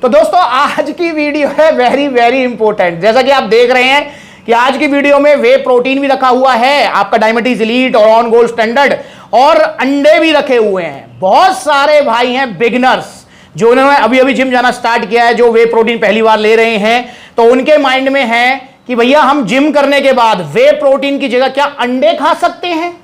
तो दोस्तों आज की वीडियो है वेरी वेरी इंपॉर्टेंट। जैसा कि आप देख रहे हैं कि आज की वीडियो में वे प्रोटीन भी रखा हुआ है, आपका डायबिटीज एलीट और ऑन गोल्ड स्टैंडर्ड, और अंडे भी रखे हुए हैं। बहुत सारे भाई हैं बिगिनर्स जो उन्होंने अभी अभी जिम जाना स्टार्ट किया है, जो वे प्रोटीन पहली बार ले रहे हैं, तो उनके माइंड में है कि भैया हम जिम करने के बाद वे प्रोटीन की जगह क्या अंडे खा सकते हैं।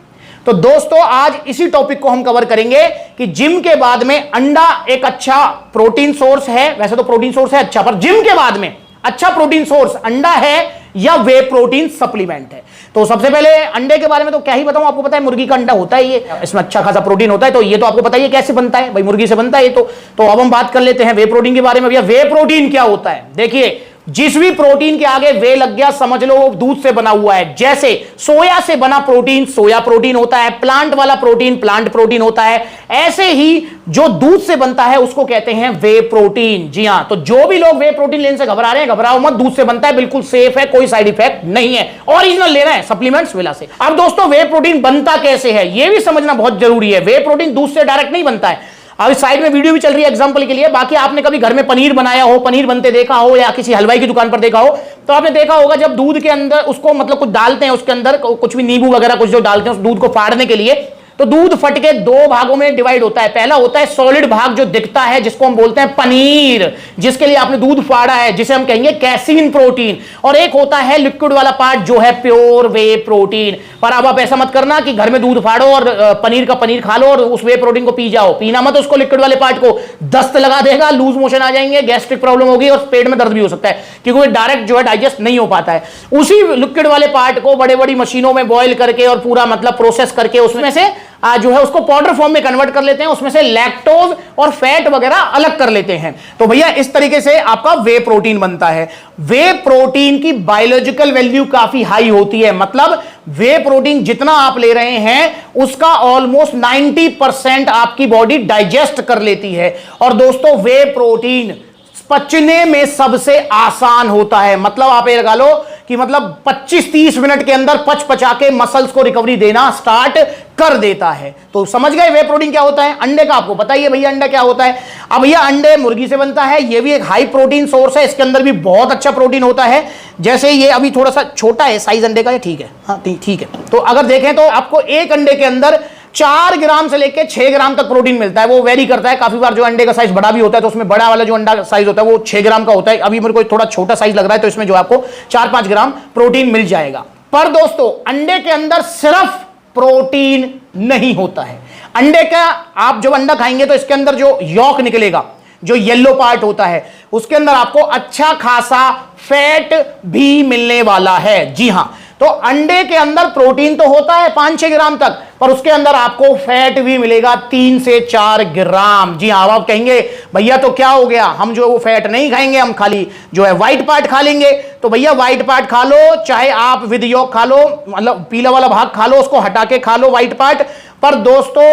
तो दोस्तों आज इसी टॉपिक को हम कवर करेंगे कि जिम के बाद में अंडा एक अच्छा प्रोटीन सोर्स है। वैसे तो प्रोटीन सोर्स है अच्छा, पर जिम के बाद में अच्छा प्रोटीन सोर्स अंडा है या वे प्रोटीन सप्लीमेंट है। तो सबसे पहले अंडे के बारे में तो क्या ही बताऊं, आपको पता है मुर्गी का अंडा होता है, ये इसमें अच्छा खासा प्रोटीन होता है, तो ये तो आपको पता ही है कैसे बनता है, भाई मुर्गी से बनता है ये तो अब हम बात कर लेते हैं वे प्रोटीन के बारे में। भैया वे प्रोटीन क्या होता है? देखिए, जिस भी प्रोटीन के आगे वे लग गया समझ लो वो दूध से बना हुआ है। जैसे सोया से बना प्रोटीन सोया प्रोटीन होता है, प्लांट वाला प्रोटीन प्लांट प्रोटीन होता है, ऐसे ही जो दूध से बनता है उसको कहते हैं वे प्रोटीन। जी हां, तो जो भी लोग वे प्रोटीन लेने से घबरा रहे हैं, घबराओ मत, दूध से बनता है, बिल्कुल सेफ है, कोई साइड इफेक्ट नहीं है, ओरिजिनल लेना है सप्लीमेंट्स विला से। अब दोस्तों वे प्रोटीन बनता कैसे है यह भी समझना बहुत जरूरी है। वे प्रोटीन दूध से डायरेक्ट नहीं बनता है। अब साइड में वीडियो भी चल रही है एग्जांपल के लिए। बाकी आपने कभी घर में पनीर बनाया हो, पनीर बनते देखा हो, या किसी हलवाई की दुकान पर देखा हो, तो आपने देखा होगा जब दूध के अंदर उसको मतलब कुछ डालते हैं, उसके अंदर कुछ भी नींबू वगैरह कुछ जो डालते हैं उस दूध को फाड़ने के लिए, तो दूध फट के दो भागों में डिवाइड होता है। पहला होता है सॉलिड भाग जो दिखता है, जिसको हम बोलते हैं पनीर, जिसके लिए आपने दूध फाड़ा है, जिसे हम कहेंगे कैसीन प्रोटीन, और एक होता है लिक्विड वाला पार्ट जो है प्योर वे प्रोटीन। पर अब आप ऐसा मत करना कि घर में दूध फाड़ो और पनीर का पनीर खा लो और उस वे प्रोटीन को पी जाओ, पीना मत उसको, लिक्विड वाले पार्ट को। दस्त लगा देगा, लूज मोशन आ जाएंगे, गैस्ट्रिक प्रॉब्लम होगी और पेट में दर्द भी हो सकता है, क्योंकि वो डायरेक्ट जो है डाइजेस्ट नहीं हो पाता है। उसी लिक्विड वाले पार्ट को बड़े बड़ी मशीनों में बॉयल करके और पूरा मतलब प्रोसेस करके उसमें से जो है उसको पाउडर फॉर्म में कन्वर्ट कर लेते हैं, उसमें से लैक्टोज और फैट वगैरह अलग कर लेते हैं। तो भैया इस तरीके से आपका वे प्रोटीन बनता है। वे प्रोटीन की बायोलॉजिकल वैल्यू काफी हाई होती है, मतलब वे प्रोटीन जितना आप ले रहे हैं उसका ऑलमोस्ट 90% आपकी बॉडी डाइजेस्ट कर लेती है। और दोस्तों वे प्रोटीन पचने में सबसे आसान होता है, मतलब आप ये लगा लो कि मतलब 25-30 मिनट के अंदर पचा के मसल्स को रिकवरी देना स्टार्ट कर देता है। तो समझ गए वे प्रोटीन क्या होता है। अंडे का आपको पता ही है भैया अंडा क्या होता है। अब भैया अंडे मुर्गी से बनता है, ये भी एक हाई प्रोटीन सोर्स है, इसके अंदर भी बहुत अच्छा प्रोटीन होता है। जैसे ये अभी थोड़ा सा छोटा है साइज अंडे का, ठीक है, हाँ ठीक है। तो अगर देखें तो आपको एक अंडे के अंदर 4 ग्राम से लेकर 6 ग्राम तक प्रोटीन मिलता है। वो वेरी करता है, काफी बार जो अंडे का साइज बड़ा भी होता है तो उसमें बड़ा वाला जो अंडा साइज होता है वो 6 ग्राम का होता है। अभी मेरे को थोड़ा छोटा साइज लग रहा है, तो इसमें जो आपको 4-5 ग्राम प्रोटीन मिल जाएगा। पर दोस्तों अंडे के अंदर सिर्फ प्रोटीन नहीं होता है। अंडे का आप जब अंडा खाएंगे तो इसके अंदर जो यॉक निकलेगा, जो येलो पार्ट होता है, उसके अंदर आपको अच्छा खासा फैट भी मिलने वाला है। जी हां, तो अंडे के अंदर प्रोटीन तो होता है 5-6 ग्राम तक, पर उसके अंदर आपको फैट भी मिलेगा 3 से 4 ग्राम। जी हां, आप कहेंगे भैया तो क्या हो गया, हम जो वो फैट नहीं खाएंगे, हम खाली जो है व्हाइट पार्ट खा लेंगे। तो भैया व्हाइट पार्ट खा लो, चाहे आप विद यॉक खा लो, मतलब पीला वाला भाग खा लो, उसको हटा के खा लो व्हाइट पार्ट। पर दोस्तों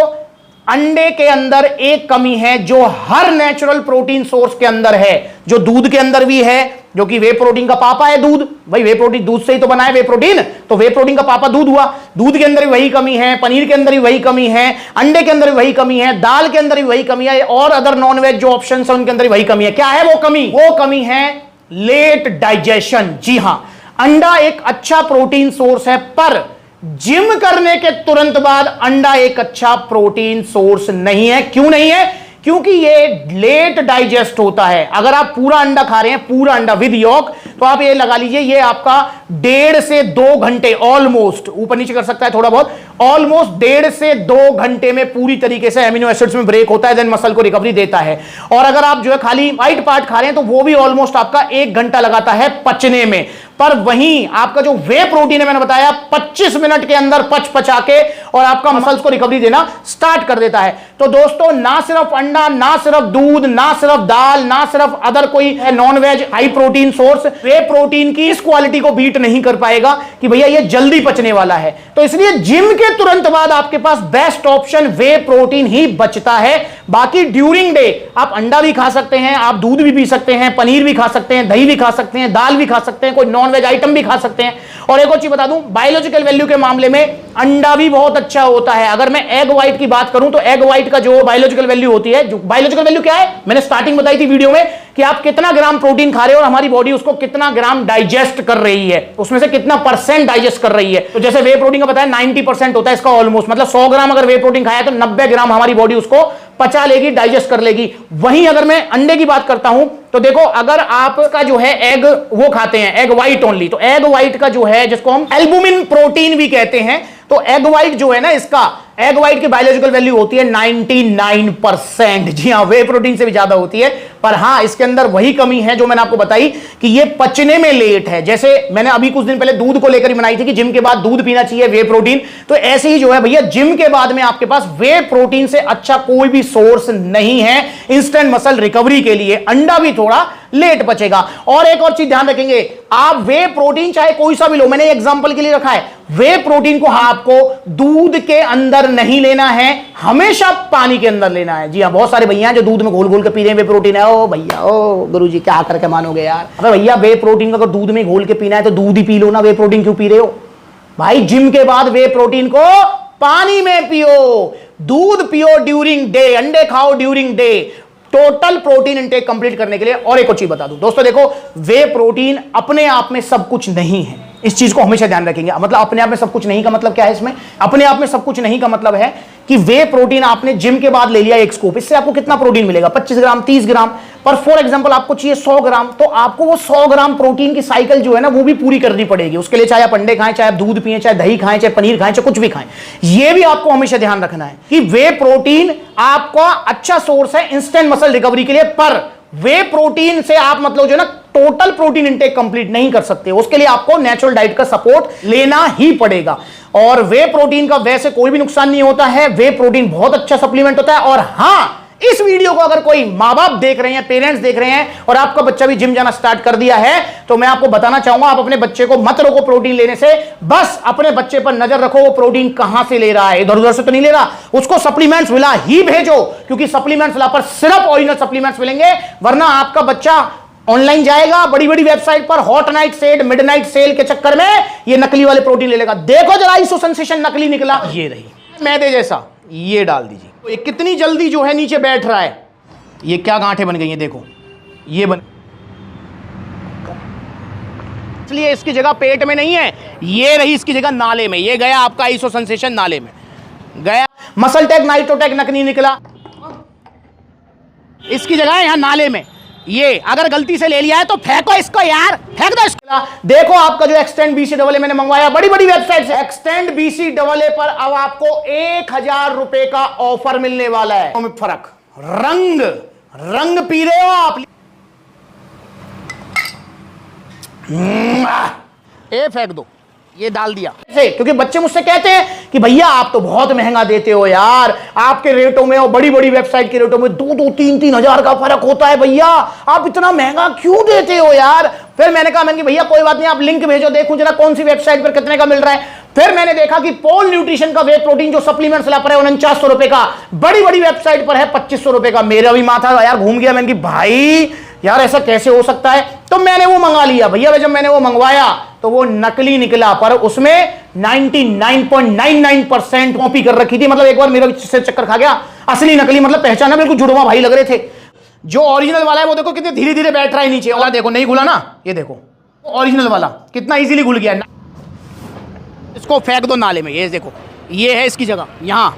अंडे के अंदर एक कमी है जो हर नेचुरल प्रोटीन सोर्स के अंदर है, जो दूध के अंदर भी है, जो कि वे प्रोटीन का पापा है दूध। भाई वे प्रोटीन दूध से ही तो बना है वे प्रोटीन, तो वे प्रोटीन का पापा दूध हुआ। दूध के अंदर भी वही कमी है, पनीर के अंदर भी वही कमी है, अंडे के अंदर भी वही कमी है, दाल के अंदर भी वही कमी है, और अदर नॉनवेज जो ऑप्शंस है उनके अंदर भी वही कमी है। क्या है वो कमी? वो कमी है लेट डाइजेशन। जी हां, अंडा एक अच्छा प्रोटीन सोर्स है, पर जिम करने के तुरंत बाद अंडा एक अच्छा प्रोटीन सोर्स नहीं है। क्यों नहीं है? क्योंकि ये लेट डाइजेस्ट होता है। अगर आप पूरा अंडा खा रहे हैं, पूरा अंडा विद यॉक, तो आप ये लगा लीजिए ये आपका 1.5 से 2 घंटे, ऑलमोस्ट ऊपर नीचे कर सकता है थोड़ा बहुत, ऑलमोस्ट 1.5 से 2 घंटे में पूरी तरीके से एमिनो एसिड्स में ब्रेक होता है, देन मसल को रिकवरी देता है। और अगर आप जो है खाली व्हाइट पार्ट खा रहे हैं तो वो भी ऑलमोस्ट आपका 1 घंटा लगाता है पचने में। पर वहीं आपका जो वे प्रोटीन है, मैंने बताया 25 मिनट के अंदर पचा के और आपका मसल्स को रिकवरी देना स्टार्ट कर देता है। तो दोस्तों ना सिर्फ अंडा, ना सिर्फ दूध, ना सिर्फ दाल, ना सिर्फ अदर कोई non veg high protein source whey protein की इस क्वालिटी को बीट नहीं कर पाएगा कि भैया ये जल्दी पचने वाला है। तो इसलिए जिम के तुरंत बाद आपके पास बेस्ट ऑप्शन वे प्रोटीन ही बचता है। बाकी ड्यूरिंग डे आप अंडा भी खा सकते हैं, आप दूध भी पी सकते हैं, पनीर भी खा सकते हैं, दही भी खा सकते हैं, दाल भी खा सकते हैं, कोई नॉन वेज आइटम भी खा सकते हैं। और एक और चीज बता दूं, बायोलॉजिकल वैल्यू के मामले में अंडा भी बहुत अच्छा होता है। अगर मैं एग व्हाइट की बात करूं तो एग व्हाइट का जो बायोलॉजिकल वैल्यू होती है, जो बायोलॉजिकल वैल्यू क्या है, मैंने स्टार्टिंग बताई थी वीडियो में कि आप कितना ग्राम प्रोटीन खा रहे हो और हमारी बॉडी उसको कितना ग्राम डाइजेस्ट कर रही है, उसमें से कितना % डाइजेस्ट कर रही है। तो जैसे वे प्रोटीन का बताया 90% होता है इसका ऑलमोस्ट, मतलब 100 ग्राम अगर वे प्रोटीन खाया तो 90 ग्राम हमारी बॉडी उसको पचा लेगी, डाइजेस्ट कर लेगी। वहीं अगर मैं अंडे की बात करता हूं तो देखो, अगर आपका जो है एग वो खाते हैं, एग व्हाइट ओनली, तो एग व्हाइट का जो है जिसको हम एल्बुमिन प्रोटीन भी कहते हैं, तो एग व्हाइट जो है ना, इसका एग व्हाइट की बायोलॉजिकल वैल्यू होती है 99%। जी हां, वे प्रोटीन से भी ज्यादा होती है, पर हां इसके अंदर वही कमी है जो मैंने आपको बताई कि ये पचने में लेट है। जैसे मैंने अभी कुछ दिन पहले दूध को लेकर ही बनाई थी कि जिम के बाद दूध पीना चाहिए वे प्रोटीन, तो ऐसे ही जो है भैया जिम के बाद में आपके पास वे प्रोटीन से अच्छा कोई भी सोर्स नहीं है इंस्टेंट मसल रिकवरी के लिए। अंडा भी थोड़ा लेट बचेगा। और एक और चीज ध्यान रखेंगे, आप वे प्रोटीन चाहे कोई सा भी लो, मैंने एग्जांपल के लिए रखा है, वे प्रोटीन को आपको दूध के अंदर नहीं लेना है, हमेशा पानी के अंदर लेना है। जी हां, बहुत सारे भैया जो दूध में घोल घोल के पी रहे हैं वे प्रोटीन है। ओ भैया, ओ गुरुजी क्या करके मानोगे यार। अबे भैया, वे प्रोटीन अगर दूध में घोल के पीना है तो दूध ही पी लो ना, वे प्रोटीन क्यों पी रहे हो भाई। जिम के बाद वे प्रोटीन को पानी में पियो, दूध पियो ड्यूरिंग डे, अंडे खाओ during day, total protein intake complete करने के लिए। और एक और चीज बता दूं दोस्तों, देखो वे प्रोटीन अपने आप में सब कुछ नहीं है, इस चीज को हमेशा ध्यान रखेंगे। मतलब अपने आप में सब कुछ नहीं का मतलब क्या है, इसमें अपने आप में सब कुछ नहीं का मतलब है कि वे प्रोटीन आपने जिम के बाद ले लिया एक स्कूप, इससे आपको कितना प्रोटीन मिलेगा, 25 ग्राम 30 ग्राम, पर फॉर एग्जांपल आपको चाहिए 100 ग्राम, तो आपको वो 100 ग्राम प्रोटीन की साइकिल जो है ना वो भी पूरी करनी पड़ेगी। उसके लिए चाहे आप अंडे खाएं, चाहे आप दूध पिए, चाहे दही खाएं, चाहे पनीर खाएं, चाहे कुछ भी खाएं, ये भी आपको हमेशा ध्यान रखना है कि वे प्रोटीन आपका अच्छा सोर्स है इंस्टेंट मसल रिकवरी के लिए, पर वे प्रोटीन से आप मतलब जो है ना टोटल प्रोटीन इंटेक कंप्लीट नहीं कर सकते। उसके लिए आपको नेचुरल डाइट का सपोर्ट लेना ही पड़ेगा। और वे प्रोटीन का वैसे कोई भी नुकसान नहीं होता है, वे प्रोटीन बहुत अच्छा सप्लीमेंट होता है। और हां, इस वीडियो को अगर कोई मां बाप देख रहे हैं, पेरेंट्स देख रहे हैं और आपका बच्चा भी जिम जाना स्टार्ट कर दिया है, तो मैं आपको बताना चाहूंगा, आप अपने बच्चे को मत रोको प्रोटीन लेने से, बस अपने बच्चे पर नजर रखो वो प्रोटीन कहां से ले रहा है, इधर उधर से तो नहीं ले रहा, उसको सप्लीमेंट्स मिला ही भेजो, क्योंकि सप्लीमेंट्स ला पर सिर्फ ओरिजिनल सप्लीमेंट्स मिलेंगे, वरना आपका बच्चा ऑनलाइन जाएगा बड़ी बड़ी वेबसाइट पर, hot night sale, midnight sale के चक्कर में ये नकली वाले प्रोटीन ले लेगा। देखो जरा इसो सेंसेशन नकली निकला, ये रही मैदे जैसा, ये डाल दीजिए, तो ये कितनी जल्दी जो है नीचे बैठ रहा है, ये क्या गांठें बन गई हैं देखो, ये बन, इसलिए इसकी जगह पेट में नहीं है, ये रही इसकी जगह नाले में, ये गया आपका आइसो सेंसेशन नाले में गया। मसल टेक नाइट्रोटेक नकली निकला, इसकी जगह है यहां नाले में, ये अगर गलती से ले लिया है तो फेंको इसको यार, फेंक दो इसको। देखो आपका जो एक्सटेंड बीसी डबल ए मैंने मंगवाया बड़ी बड़ी वेबसाइट से, एक्सटेंड बीसी डबल ए पर अब आपको 1000 रुपए का ऑफर मिलने वाला है। फर्क रंग रंग पी रहे हो आप, ए फेंक दो, ये डाल दिया ऐसे, क्योंकि बच्चे मुझसे कहते हैं कि भैया आप तो बहुत महंगा देते हो यार, आपके रेटों में और बड़ी बड़ी वेबसाइट के रेटों में 2-2, 3-3 हजार का फर्क होता है, भैया आप इतना महंगा क्यों देते हो यार। फिर मैंने कहा कि भैया कोई बात नहीं, आप लिंक भेजो, देखूं जरा कौन सी वेबसाइट पर कितने का मिल रहा है। फिर मैंने देखा कि पोल न्यूट्रिशन का वे प्रोटीन जो सप्लीमेंट्स ला पर है 4900 रुपए का, बड़ी बड़ी वेबसाइट पर है 2500 रुपए का। मेरा भी माथा यार घूम गया, मैंने कहा भाई यार ऐसा कैसे हो सकता है, तो मैंने वो मंगा लिया भैया। जब मैंने वो मंगवाया तो वो नकली निकला, पर उसमें 99.99% कॉपी कर रखी थी। मतलब एक बार मेरा से चक्कर खा गया, असली नकली मतलब पहचाना बिल्कुल जुड़वा भाई लग रहे थे। जो ओरिजिनल वाला है वो देखो कितने धीरे धीरे बैठ रहा है नीचे वाला, देखो नहीं घुला ना, ये देखो ओरिजिनल वाला कितना इजीली घुल गया। इसको फेंक दो नाले में, ये देखो ये है इसकी जगह यहां।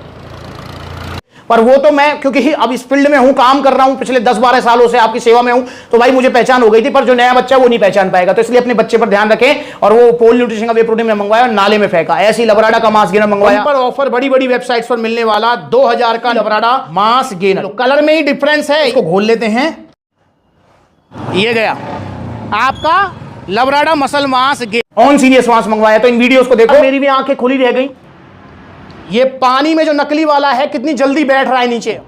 पर वो तो मैं क्योंकि अब इस फील्ड में हूं, काम कर रहा हूं, पिछले 10-12 सालों से आपकी सेवा में हूं, तो भाई मुझे पहचान हो गई थी। पर जो नया बच्चा वो नहीं पहचान पाएगा, तो इसलिए अपने बच्चे पर ध्यान रखें। और वो पोल न्यूट्रिशन का वे प्रोटीन में मंगवाया और नाले में फेंका, ऐसी लबराडा का मास गेनर मंगवाया। पर ऑफर बड़ी बड़ी वेबसाइट्स पर मिलने वाला 2000 का लबराडा मास गेनर, कलर में ही डिफरेंस है। इसको घोल लेते हैं, ये गया आपका Labrada muscle mass gainer on serious mass मंगवाया। तो इन वीडियोस को देखो, मेरी भी आंखें खुली रह गई। ये पानी में जो नकली वाला है कितनी जल्दी बैठ रहा है नीचे,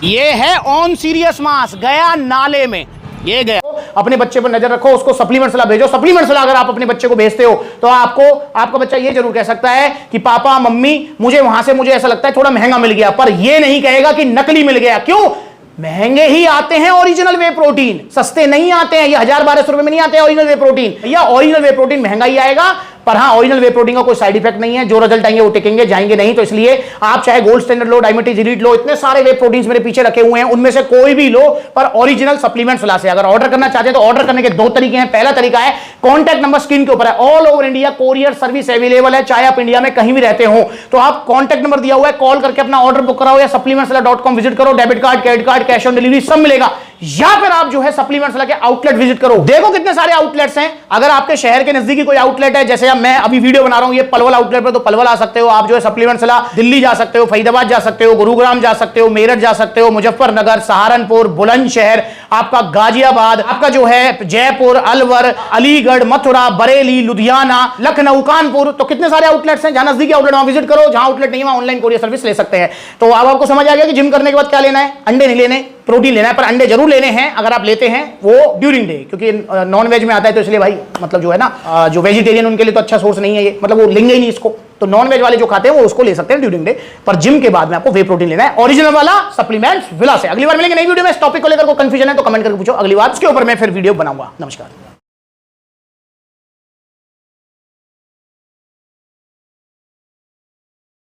ये है ऑन सीरियस मास, गया नाले में, ये गया। अपने बच्चे पर नजर रखो, उसको सप्लीमेंट्स ला भेजो। सप्लीमेंट्स ला अगर आप अपने बच्चे को भेजते हो तो आपका बच्चा ये जरूर कह सकता है कि पापा मम्मी मुझे वहां से मुझे ऐसा लगता है थोड़ा महंगा मिल गया, पर ये नहीं कहेगा कि नकली मिल गया। क्यों? महंगे ही आते हैं ओरिजिनल वे प्रोटीन, सस्ते नहीं आते हैं। ये 1000-1200 रुपए में नहीं आते हैं ओरिजिनल वे प्रोटीन। भैया ओरिजिनल वे प्रोटीन महंगा ही आएगा, पर हाँ, ओरिजिनल वे प्रोटीन का कोई साइड इफेक्ट नहीं है, जो रिजल्ट आएंगे वो टिकेंगे, जाएंगे नहीं। तो इसलिए आप चाहे गोल्ड स्टैंडर्ड लो, डायबिटीज एलीट लो, इतने सारे वे प्रोटीन्स मेरे पीछे रखे हुए हैं, उनमें से कोई भी लो, पर ओरिजिनल सप्लीमेंट्स विला से। अगर ऑर्डर करना चाहते हैं तो ऑर्डर करने के दो तरीके हैं। पहला तरीका है, कॉन्टैक्ट नंबर स्क्रीन के ऊपर है, all over India courier service available है, चाहे आप इंडिया में कहीं भी रहते हो तो आप कॉन्टैक्ट नंबर दिया हुआ है, कॉल करके अपना ऑर्डर बुक कराओ या supplementswala.com विजिट करो, debit card, credit card, cash on delivery सब मिलेगा। या फिर आप जो है सप्लीमेंट्स वाला के आउटलेट विजिट करो, देखो कितने सारे आउटलेट्स हैं। अगर आपके शहर के नजदीकी कोई आउटलेट है, जैसे मैं अभी वीडियो बना रहा हूं ये पलवल आउटलेट पर, तो पलवल आ सकते हो आप, जो है सप्लीमेंट्स वाला दिल्ली जा सकते हो, फरीदाबाद जा सकते हो, गुरुग्राम जा सकते हो, मेरठ जा सकते हो, मुजफ्फरनगर, सहारनपुर, बुलंदशहर, आपका गाजियाबाद, आपका जो है जयपुर, अलवर, अलीगढ़, मथुरा, बरेली, लुधियाना, लखनऊ, कानपुर, तो कितने सारे आउटलेट्स हैं। जहां नजदीकी आउटलेट वहां विजिट करो, जहां आउटलेट नहीं है वहां ऑनलाइन कोरियर सर्विस ले सकते हैं। तो अब आपको समझ आ गया कि जिम करने के बाद क्या लेना है, अंडे नहीं लेने, प्रोटीन लेना है, पर अंडे जरूर लेने हैं अगर आप लेते हैं वो ड्यूरिंग डे, क्योंकि नॉन वेज में आता है, तो इसलिए भाई मतलब जो है ना, जो वेजिटेरियन उनके लिए तो अच्छा सोर्स नहीं है ये, मतलब वो लेंगे ही नहीं इसको। तो नॉन वेज वाले जो खाते हैं वो उसको ले सकते हैं ड्यूरिंग डे, पर जिम के बाद में आपको वे प्रोटीन लेना है, ओरिजिनल वाला सप्लीमेंट्स विला से। अगली बार मिलेंगे नई वीडियो में। इस टॉपिक को लेकर कोई कंफ्यूजन है तो कमेंट करके पूछो, अगली बार उसके ऊपर मैं फिर वीडियो बनाऊंगा। नमस्कार।